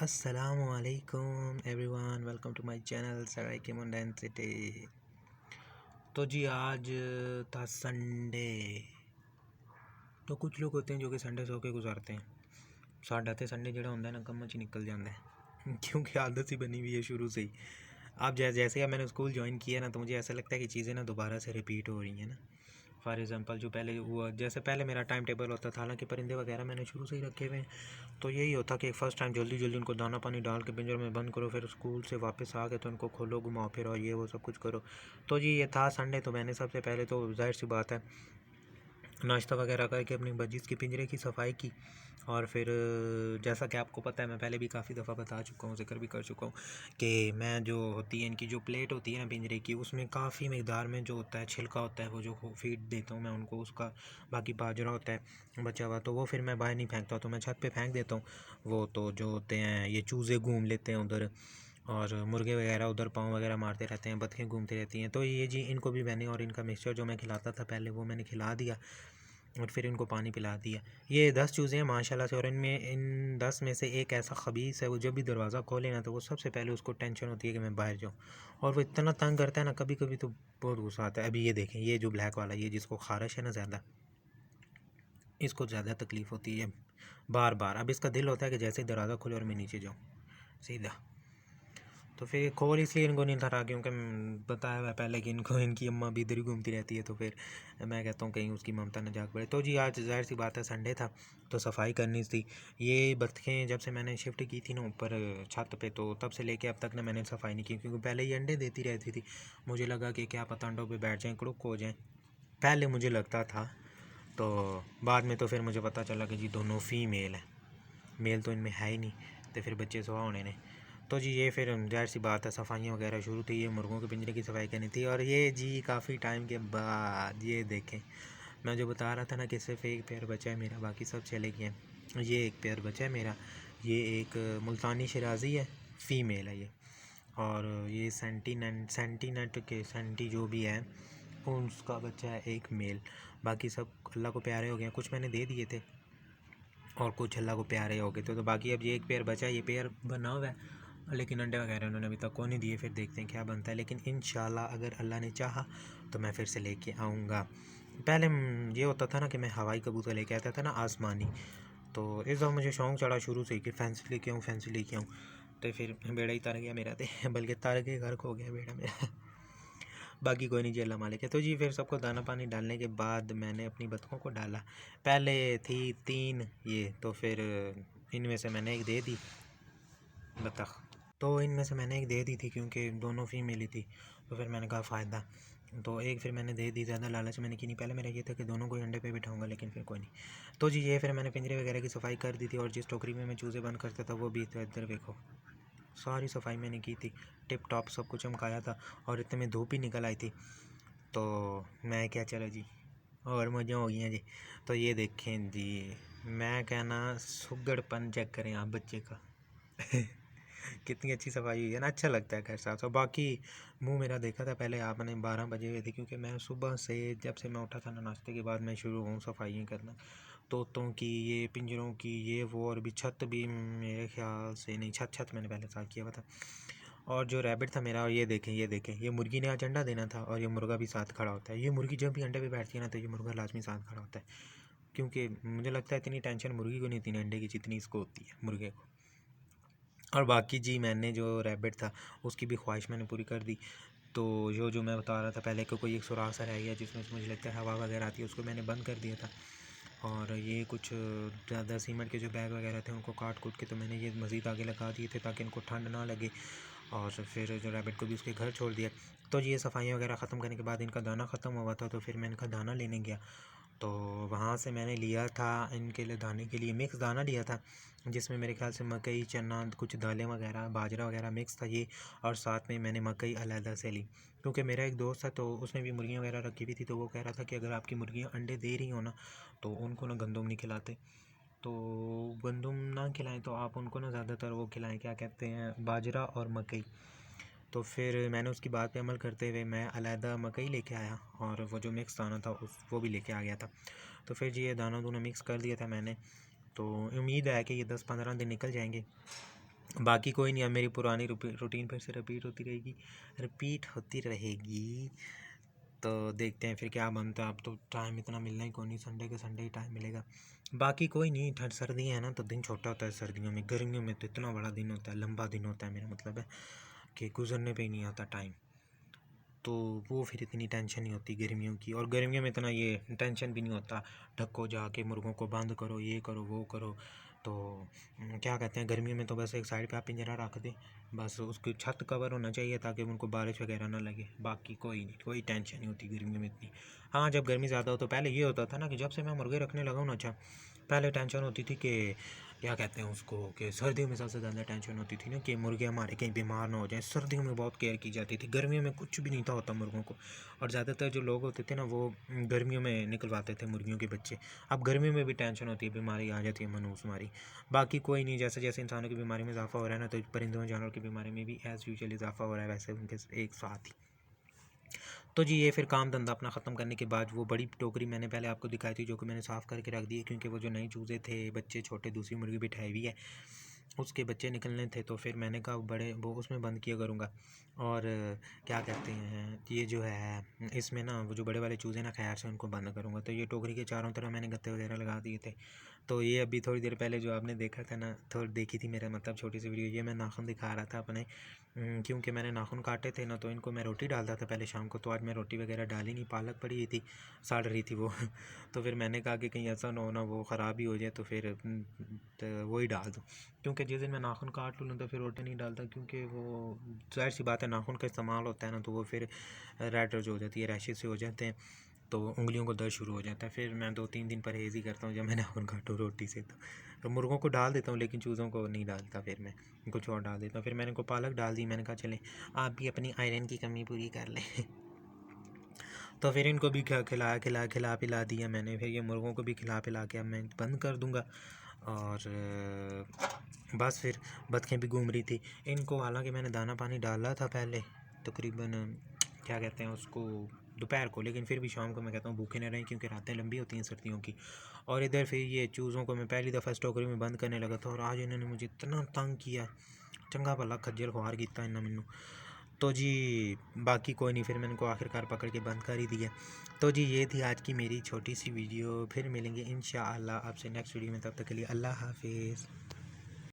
अस्सलामुअलैकुम everyone, welcome to my channel सराइके मुंडन सिटी। तो जी आज था संडे। तो कुछ लोग होते हैं जो कि संडे सो के गुजारते हैं। साढ़ा तो संडे जो होंगे ना कम च निकल जाता है क्योंकि आदत ही बनी हुई है शुरू से ही। अब जैसे मैंने स्कूल ज्वाइन किया ना, तो मुझे ऐसा लगता है कि चीज़ें ना दोबारा से रिपीट हो रही हैं ना। फॉर एग्ज़ाम्पल जो पहले हुआ, जैसे पहले मेरा टाइम टेबल होता था, हालांकि परिंदे वगैरह मैंने शुरू से ही रखे हुए हैं, तो यही होता कि फ़र्स्ट टाइम जल्दी जल्दी उनको दाना पानी डाल के पिंजरे में बंद करो, फिर स्कूल से वापस आ गए तो उनको खोलो, घुमाओ फिरो, ये वो सब कुछ करो। तो जी ये था संडे, तो मैंने सबसे पहले तो जाहिर सी बात है नाश्ता वगैरह करके अपनी बजीज़ के पिंजरे की सफाई की। और फिर जैसा कि आपको पता है, मैं पहले भी काफ़ी दफ़ा बता चुका हूँ, जिक्र भी कर चुका हूँ कि मैं जो होती है इनकी जो प्लेट होती है ना पिंजरे की, उसमें काफ़ी मकदार में जो होता है छिलका होता है, वो जो फीड देता हूँ मैं उनको, उसका बाकी बाजरा होता है बचा हुआ, तो वो फिर मैं बाहर नहीं फेंकता, तो मैं छत पे फेंक देता हूँ। वो तो जो होते हैं ये चूज़े घूम लेते हैं उधर, और मुर्गे वगैरह उधर पाँव वगैरह मारते रहते हैं, बतखें घूमती रहती हैं। तो ये जी इनको भी मैंने, और इनका मिक्सचर जो मैं खिलाता था पहले वो मैंने खिला दिया, और फिर इनको पानी पिला दिया। ये 10 चूज़ें हैं माशाल्लाह से, और इनमें इन 10 में से एक ऐसा ख़बीस है, वो जब भी दरवाज़ा खोले ना तो वो सबसे पहले उसको टेंशन होती है कि मैं बाहर जाऊँ, और वो इतना तंग करता है ना, कभी कभी तो बहुत गुस्सा आता है। अभी ये देखें, ये जो ब्लैक वाला, ये जिसको खारिश है ना ज़्यादा, इसको ज़्यादा तकलीफ़ होती है बार बार। अब इसका दिल होता है कि जैसे ही दरवाज़ा खोले और मैं नीचे जाऊँ सीधा। तो फिर खोल इसलिए इनको नहीं था क्योंकि बताया हुआ पहले कि इनको इनकी अम्मा भी इधर ही घूमती रहती है, तो फिर मैं कहता हूँ कहीं उसकी ममता न जाग पड़े। तो जी आज ज़ाहिर सी बात है संडे था, तो सफाई करनी थी। ये बतखें जब से मैंने शिफ्ट की थी ना ऊपर छत पे, तो तब से लेके अब तक ना मैंने सफाई नहीं की, क्योंकि पहले ये अंडे देती रहती थी। मुझे लगा कि क्या पता अंडों पर बैठ जाएँ, कुड़ुक हो जाएँ, पहले मुझे लगता था। तो बाद में तो फिर मुझे पता चला कि जी दोनों फ़ीमेल हैं, मेल तो इनमें है ही नहीं, तो फिर बच्चे सुहा होने ने। तो जी ये फिर जाहिर सी बात है सफाइयाँ वगैरह शुरू थी, ये मुर्गों के पिंजरे की सफाई करनी थी। और ये जी काफ़ी टाइम के बाद ये देखें, मैं जो बता रहा था ना कि सिर्फ एक पेयर बचा है मेरा, बाकी सब चले गए हैं। ये एक पेयर बचा है मेरा, ये एक मुल्तानी शराजी है, फ़ीमेल है ये, और ये सेंटीनट के सेंटी जो भी है उसका बच्चा है एक मेल। बाकी सब अल्लाह को प्यारे हो गए, कुछ मैंने दे दिए थे और कुछ अल्लाह को प्यारे हो गए थे। तो बाकी अब ये एक पेयर बचा है, ये पेयर बना हुआ है, लेकिन अंडे वगैरह उन्होंने अभी तक को नहीं दिए। फिर देखते हैं क्या बनता है, लेकिन इंशाल्लाह अगर अल्लाह ने चाहा तो मैं फिर से लेके आऊँगा। पहले ये होता था ना कि मैं हवाई कबूतर लेके आता था ना, आसमानी, तो इस दफ़ा मुझे शौक़ चढ़ा शुरू से ही कि फैंसी लेके आऊँ, फैंसी लेके आऊँ। तो फिर बेड़ा ही तर गया मेरा, तो बल्कि तर के घर खो गया बेड़ा मेरा बाकी कोई नहीं जी, अल्लाह मालिक है। तो जी फिर सबको दाना पानी डालने के बाद मैंने अपनी बतखों को डाला। पहले थी 3 ये, तो फिर इनमें से मैंने एक दे दी बतख, तो इनमें से मैंने एक दे दी थी क्योंकि दोनों फीमेल ही थी। तो फिर मैंने कहा फ़ायदा, तो एक फिर मैंने दे दी, ज़्यादा लालच मैंने की नहीं। पहले मेरा ये था कि दोनों को अंडे पे बिठाऊंगा, लेकिन फिर कोई नहीं। तो जी ये फिर मैंने पिंजरे वगैरह की सफाई कर दी थी, और जिस टोकरी में मैं चूज़े बंद करता था वो भी इधर देखो, सारी सफाई मैंने की थी, टिप टॉप सब कुछ चमकाया था, और इतने में धूप ही निकल आई थी। तो मैं क्या, चलो जी और मज़ा हो गया जी। तो ये देखें जी, मैं कहना सुगड़पन चेक करें आप बच्चे का कितनी अच्छी सफाई हुई है ना, अच्छा लगता है खैर साफ साफ। बाकी मुंह मेरा देखा था पहले आपने, 12 बजे हुए थे, क्योंकि मैं सुबह से जब से मैं उठा था ना नाश्ते के बाद मैं शुरू हूँ सफाई करना, तोतों की, ये पिंजरों की, ये वो, और भी छत भी मेरे ख्याल से नहीं, छत मैंने पहले साफ किया हुआ था। और जो रैबिट था मेरा, और ये देखें ये मुर्गी ने आज अंडा देना था, और ये मुर्गा भी साथ खड़ा होता है। ये मुर्गी जब भी अंडे पे बैठती है ना, तो ये मुर्गा लाजमी साथ खड़ा होता है, क्योंकि मुझे लगता है इतनी टेंशन मुर्गी को नहीं थी अंडे की जितनी इसको होती है मुर्गे को। और बाकी जी मैंने जो रैबिट था उसकी भी ख्वाहिश मैंने पूरी कर दी। तो जो मैं बता रहा था पहले कि कोई एक सुराख सा रह गया जिसमें से मुझे लगता है हवा वगैरह आती है, उसको मैंने बंद कर दिया था। और ये कुछ ज़्यादा सीमेंट के जो बैग वगैरह थे उनको काट कूट के तो मैंने ये मज़ीद आगे लगा दिए थे ताकि इनको ठंड ना लगे। और फिर जो रैबिट को भी उसके घर छोड़ दिया। तो ये सफाइयाँ वगैरह ख़त्म करने के बाद इनका दाना ख़त्म हुआ था, तो फिर मैं इनका दाना लेने गया। तो वहाँ से मैंने लिया था इनके लिए दाने के लिए मिक्स दाना लिया था, जिसमें मेरे ख्याल से मकई, चना, कुछ दालें वगैरह, बाजरा वगैरह मिक्स था ये। और साथ में मैंने मकई अलहदा से ली, क्योंकि मेरा एक दोस्त था तो उसने भी मुर्गियाँ वगैरह रखी हुई थी, तो वो कह रहा था कि अगर आपकी मुर्गियाँ अंडे दे रही हो ना, तो उनको ना गंदम नहीं खिलाते, तो गंदम ना खिलाएं तो आप उनको ना ज़्यादातर वो खिलाएं, क्या कहते हैं, बाजरा और मकई। तो फिर मैंने उसकी बात पे अमल करते हुए मैं अलहदा मकई लेके आया, और वो जो मिक्स दाना था वो भी लेके आ गया था। तो फिर जी ये दाना दूना मिक्स कर दिया था मैंने। तो उम्मीद है कि ये 10-15 दिन निकल जाएंगे, बाकी कोई नहीं, अब मेरी पुरानी रूटीन फिर से रिपीट होती रहेगी। तो देखते हैं फिर क्या बनता है। अब तो टाइम इतना मिलना ही कोई नहीं, संडे के संडे ही टाइम मिलेगा। बाकी कोई नहीं, ठंड सर्दी है ना तो दिन छोटा होता है सर्दियों में, गर्मियों में तो इतना बड़ा दिन होता है, लंबा दिन होता है, मेरा मतलब है कि गुजरने पे ही नहीं आता टाइम। तो वो फिर इतनी टेंशन नहीं होती गर्मियों की, और गर्मियों में इतना ये टेंशन भी नहीं होता, ढको जाके मुर्गों को बंद करो, ये करो वो करो। तो क्या कहते हैं, गर्मियों में तो बस एक साइड पे आप पिंजरा रख दें, बस उसकी छत कवर होना चाहिए ताकि उनको बारिश वगैरह ना लगे। बाकी कोई नहीं, कोई टेंशन नहीं होती गर्मियों में इतनी। हाँ, जब गर्मी ज़्यादा हो तो पहले ये होता था ना कि जब से मैं मुर्गे रखने लगा हूँ ना, अच्छा पहले टेंशन होती थी कि क्या कहते हैं उसको, कि सर्दियों में सबसे ज़्यादा टेंशन होती थी ना कि मुर्गे हमारे कहीं बीमार ना हो जाएं। सर्दियों में बहुत केयर की जाती थी, गर्मियों में कुछ भी नहीं था होता मुर्गों को। और ज़्यादातर जो लोग होते थे ना वो गर्मियों में निकलवाते थे मुर्गियों के बच्चे। अब गर्मियों में भी टेंशन होती है, बीमारी आ जाती है मनहूस हमारी। बाकी कोई नहीं, जैसे जैसे इंसानों की बीमारी में इजाफा हो रहा है ना, तो परिंदों जानवरों की बीमारी में भी एज़ यूजुअल इजाफा हो रहा है वैसे उनके एक साथ ही। तो जी ये फिर काम धंधा अपना ख़त्म करने के बाद वो बड़ी टोकरी मैंने पहले आपको दिखाई थी, जो कि मैंने साफ़ करके रख दी है, क्योंकि वो जो नए चूज़े थे बच्चे छोटे, दूसरी मुर्गी बिठाई हुई है, उसके बच्चे निकलने थे। तो फिर मैंने कहा बड़े वो उसमें बंद किया करूँगा। और क्या कहते हैं, ये जो है इसमें ना वो जो बड़े वाले चूज़े ना खैर से उनको बंद करूँगा। तो ये टोकरी के चारों तरफ मैंने गत्ते वगैरह लगा दिए थे। तो ये अभी थोड़ी देर पहले जो आपने देखा था ना, थोड़ी देखी थी मेरा मतलब छोटी सी वीडियो, ये मैं नाखून दिखा रहा था अपने, क्योंकि मैंने नाखून काटे थे ना, तो इनको मैं रोटी डालता था पहले शाम को। तो आज मैं रोटी वगैरह डाली नहीं, पालक पड़ी हुई थी, सड़ रही थी वो तो फिर मैंने कहा कि कहीं ऐसा ना हो ना वो ख़राब ही हो जाए, तो फिर तो वही डाल दूँ। क्योंकि जिस दिन मैं नाखून काट लूँ तो फिर रोटी नहीं डालता, क्योंकि वो ज़ाहिर सी बात है नाखून का इस्तेमाल होता है ना, तो वो फिर रेड हो जाती है, रैशेस से हो जाते हैं, तो उंगलियों को दर्द शुरू हो जाता है। फिर मैं 2-3 दिन परहेज़ ही करता हूँ जब मैं नाखून काटूँ रोटी से। तो मुर्गों को डाल देता हूँ, लेकिन चूज़ों को नहीं डालता, फिर मैं कुछ और डाल देता हूँ। फिर मैंने को पालक डाल दी, मैंने कहा चलें आप भी अपनी आयरन की कमी पूरी कर लें तो फिर इनको भी खिला पिला दिया मैंने। फिर ये मुर्गों को भी खिला पिला के अब मैं बंद कर दूँगा। और बस फिर बतखें भी घूम रही थी, इनको हालांकि मैंने दाना पानी डाला था पहले तकरीबन क्या कहते हैं उसको दोपहर को, लेकिन फिर भी शाम को मैं कहता हूँ भूखे न रहें, क्योंकि रातें लंबी होती हैं सर्दियों की। और इधर फिर ये चूज़ों को मैं पहली दफ़ा स्टोकरी में बंद करने लगा था, और आज इन्होंने मुझे इतना तंग किया, चंगा भला खज्जल खुआर किया इन्होंने मैनू। तो जी बाकी कोई नहीं, फिर मैंने को आखिरकार पकड़ के बंद कर ही दिया। तो जी ये थी आज की मेरी छोटी सी वीडियो, फिर मिलेंगे इंशाअल्लाह आपसे नेक्स्ट वीडियो में, तब तक के लिए अल्लाह हाफिज़।